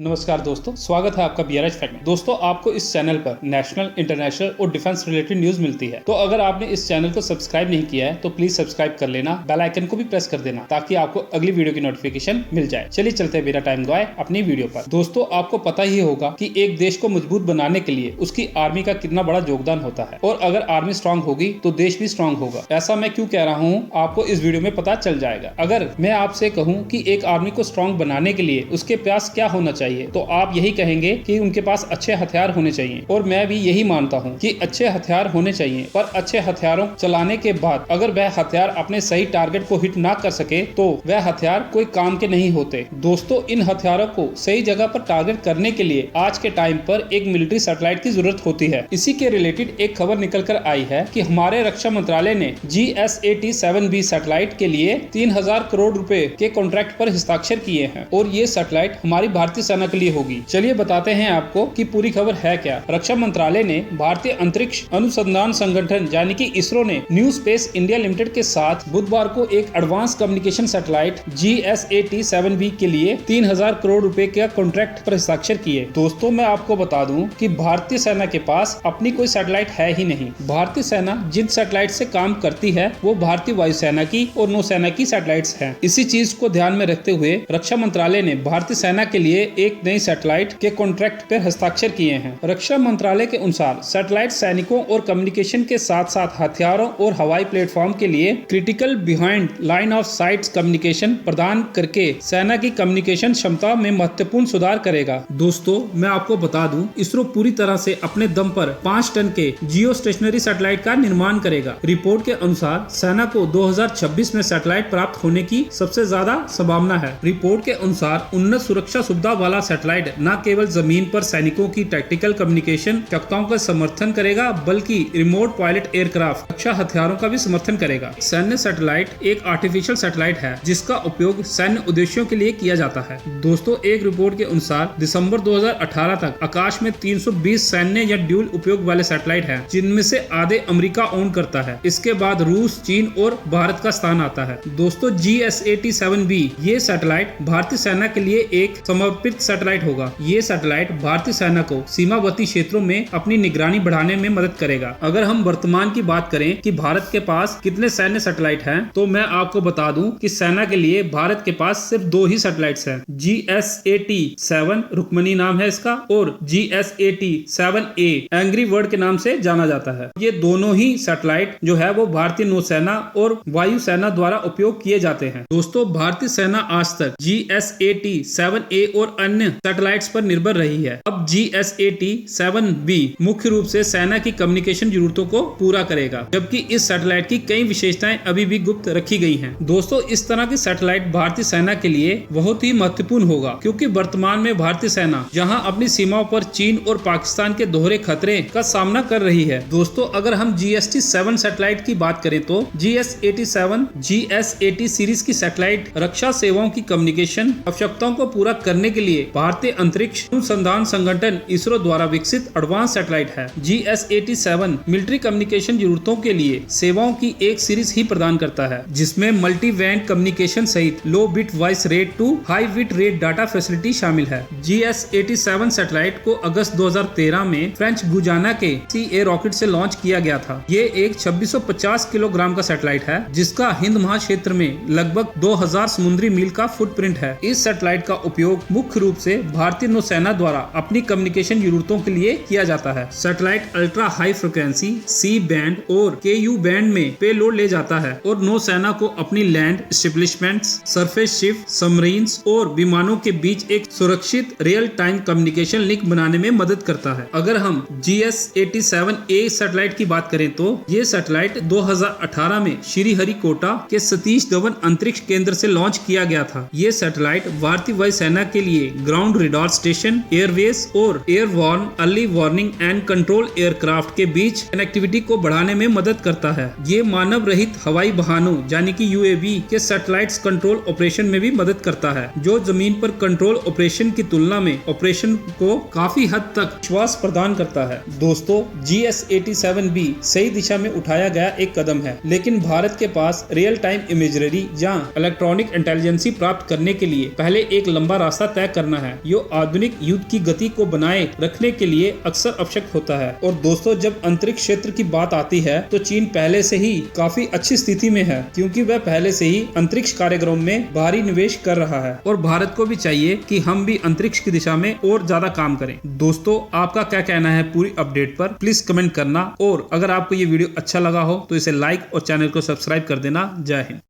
नमस्कार दोस्तों, स्वागत है आपका BRH फैक्ट में। दोस्तों, आपको इस चैनल पर नेशनल, इंटरनेशनल और डिफेंस रिलेटेड न्यूज मिलती है। तो अगर आपने इस चैनल को सब्सक्राइब नहीं किया है तो प्लीज सब्सक्राइब कर लेना, बेल आइकन को भी प्रेस कर देना ताकि आपको अगली वीडियो की नोटिफिकेशन मिल जाए। चलिए चलते हैं बिना टाइम गवाए अपनी वीडियो पर। दोस्तों, आपको पता ही होगा कि एक देश को मजबूत बनाने के लिए उसकी आर्मी का कितना बड़ा योगदान होता है, और अगर आर्मी स्ट्रांग होगी तो देश भी स्ट्रांग होगा। ऐसा मैं क्यों कह रहा हूँ आपको इस वीडियो में पता चल जाएगा। अगर मैं आपसे कहूँ कि एक आर्मी को स्ट्रांग बनाने के लिए उसके पास क्या होना चाहिए, तो आप यही कहेंगे कि उनके पास अच्छे हथियार होने चाहिए। और मैं भी यही मानता हूं कि अच्छे हथियार होने चाहिए, पर अच्छे हथियारों चलाने के बाद अगर वह हथियार अपने सही टारगेट को हिट ना कर सके तो वह हथियार कोई काम के नहीं होते। दोस्तों, इन हथियारों को सही जगह पर टारगेट करने के लिए आज के टाइम पर एक मिलिट्री सैटेलाइट की जरूरत होती है। इसी के रिलेटेड एक खबर निकल कर आई है कि हमारे रक्षा मंत्रालय ने GSAT-7B सैटेलाइट के लिए 3000 करोड़ रुपए के कॉन्ट्रैक्ट पर हस्ताक्षर किए हैं, और ये सैटेलाइट हमारी भारतीय सेना के लिए होगी। चलिए बताते हैं आपको कि पूरी खबर है क्या। रक्षा मंत्रालय ने भारतीय अंतरिक्ष अनुसंधान संगठन यानी कि इसरो ने न्यू स्पेस इंडिया लिमिटेड के साथ बुधवार को एक एडवांस कम्युनिकेशन सैटेलाइट GSAT-7B के लिए 3000 करोड़ रुपए के कॉन्ट्रैक्ट पर हस्ताक्षर किए। दोस्तों, मैं आपको बता दूं कि भारतीय सेना के पास अपनी कोई सैटेलाइट है ही नहीं। भारतीय सेना जिन सैटेलाइट से काम करती है वो भारतीय वायुसेना की और नौसेना की सैटेलाइट्स हैं। इसी चीज को ध्यान में रखते हुए रक्षा मंत्रालय ने भारतीय सेना के लिए एक नई सैटेलाइट के कॉन्ट्रैक्ट पर हस्ताक्षर किए हैं। रक्षा मंत्रालय के अनुसार सैटेलाइट सैनिकों और कम्युनिकेशन के साथ साथ हथियारों और हवाई प्लेटफॉर्म के लिए critical behind line of site communication प्रदान करके सेना की कम्युनिकेशन क्षमता में महत्वपूर्ण सुधार करेगा। दोस्तों, मैं आपको बता दूं, इसरो पूरी तरह से अपने दम पर 5 टन के जियो स्टेशनरी सैटेलाइट का निर्माण करेगा। रिपोर्ट के अनुसार सेना को 2026 में सैटेलाइट प्राप्त होने की सबसे ज्यादा संभावना है। रिपोर्ट के अनुसार उन्नत सुरक्षा सुविधा वाला सैटेलाइट न केवल जमीन पर सैनिकों की टैक्टिकल कम्युनिकेशन क्षमताओं का समर्थन करेगा, बल्कि रिमोट पायलट एयरक्राफ्ट रक्षा हथियारों का भी समर्थन करेगा। सैन्य सैटेलाइट एक आर्टिफिशियल सैटेलाइट है जिसका उपयोग सैन्य उद्देश्यों के लिए किया जाता है। दोस्तों, एक रिपोर्ट के अनुसार दिसंबर 2018 तक आकाश में 320 सैन्य या ड्यूल उपयोग वाले सैटेलाइट हैं, जिनमें से आधे अमेरिका ओन करता है। इसके बाद रूस, चीन और भारत का स्थान आता है। दोस्तों, GSAT-7B ये सैटेलाइट भारतीय सेना के लिए एक समर्पित सैटेलाइट होगा। ये सैटेलाइट भारतीय सेना को सीमावर्ती क्षेत्रों में अपनी निगरानी बढ़ाने में मदद करेगा। अगर हम वर्तमान की बात करें कि भारत के पास कितने सैन्य सैटेलाइट हैं, तो मैं आपको बता दूं कि सेना के लिए भारत के पास सिर्फ 2 ही सैटेलाइट्स हैं। GSAT-7 रुक्मणी नाम है इसका, और GSAT-7A एंग्री बर्ड के नाम से जाना जाता है। ये दोनों ही सैटेलाइट जो है वो भारतीय नौसेना और वायुसेना द्वारा उपयोग किए जाते हैं। दोस्तों, भारतीय सेना आज तक GSAT-7A और अन्य सैटेलाइट्स पर निर्भर रही है। अब GSAT-7B मुख्य रूप से सेना की कम्युनिकेशन जरूरतों को पूरा करेगा, जबकि इस सैटेलाइट की कई विशेषताएं अभी भी गुप्त रखी गई हैं। दोस्तों, इस तरह की सैटेलाइट भारतीय सेना के लिए बहुत ही महत्वपूर्ण होगा, क्योंकि वर्तमान में भारतीय सेना जहां अपनी सीमाओं पर चीन और पाकिस्तान के दोहरे खतरे का सामना कर रही है। दोस्तों, अगर हम GSAT-7 सैटेलाइट की बात करें तो GSAT-7 GSAT सीरीज की सैटेलाइट रक्षा सेवाओं की कम्युनिकेशन आवश्यकताओं को पूरा करने के लिए भारतीय अंतरिक्ष अनुसंधान संगठन इसरो द्वारा विकसित एडवांस सैटेलाइट है। GSAT-7 मिलिट्री कम्युनिकेशन जरूरतों के लिए सेवाओं की एक सीरीज ही प्रदान करता है, जिसमें मल्टी बैंड कम्युनिकेशन सहित low bit voice rate to high bit rate data facility शामिल है। GSAT-7 सैटेलाइट को अगस्त 2013 में फ्रेंच गुजाना के CA रॉकेट से लॉन्च किया गया था। ये एक 2650 किलोग्राम का सैटेलाइट है, जिसका हिंद महाक्षेत्र में लगभग 2000 समुद्री मील का फुटप्रिंट है। इस सैटेलाइट का उपयोग मुख्य रूप से भारतीय नौसेना द्वारा अपनी कम्युनिकेशन जरूरतों के लिए किया जाता है। Satellite ultra high frequency C band और KU बैंड में पेलोड ले जाता है और नौसेना को अपनी land establishments, surface ship, submarines और विमानों के बीच एक सुरक्षित रियल टाइम कम्युनिकेशन लिंक बनाने में मदद करता है। अगर हम GSAT-7A सैटेलाइट की बात करें तो ये सैटेलाइट 2018 में श्रीहरिकोटा के सतीश धवन अंतरिक्ष केंद्र से लॉन्च किया गया था। ये सैटेलाइट भारतीय वायुसेना के लिए ग्राउंड रेडार स्टेशन, एयरवेस और airborne early warning and control aircraft के बीच कनेक्टिविटी को बढ़ाने में मदद करता है। ये मानव रहित हवाई वाहनों यानी कि UAV के सैटेलाइट्स कंट्रोल ऑपरेशन में भी मदद करता है, जो जमीन पर कंट्रोल ऑपरेशन की तुलना में ऑपरेशन को काफी हद तक विश्वास प्रदान करता है। दोस्तों, GSAT-7B सही दिशा में उठाया गया एक कदम है, लेकिन भारत के पास रियल टाइम इमेजरी या इलेक्ट्रॉनिक इंटेलिजेंसी प्राप्त करने के लिए पहले एक लंबा रास्ता तय करना करना है, जो आधुनिक युद्ध की गति को बनाए रखने के लिए अक्सर आवश्यक होता है। और दोस्तों, जब अंतरिक्ष क्षेत्र की बात आती है तो चीन पहले से ही काफी अच्छी स्थिति में है, क्योंकि वह पहले से ही अंतरिक्ष कार्यक्रम में भारी निवेश कर रहा है। और भारत को भी चाहिए कि हम भी अंतरिक्ष की दिशा में और ज्यादा काम करें। दोस्तों, आपका क्या कहना है पूरी अपडेट पर, प्लीज कमेंट करना। और अगर आपको ये वीडियो अच्छा लगा हो तो इसे लाइक और चैनल को सब्सक्राइब कर देना। जय हिंद।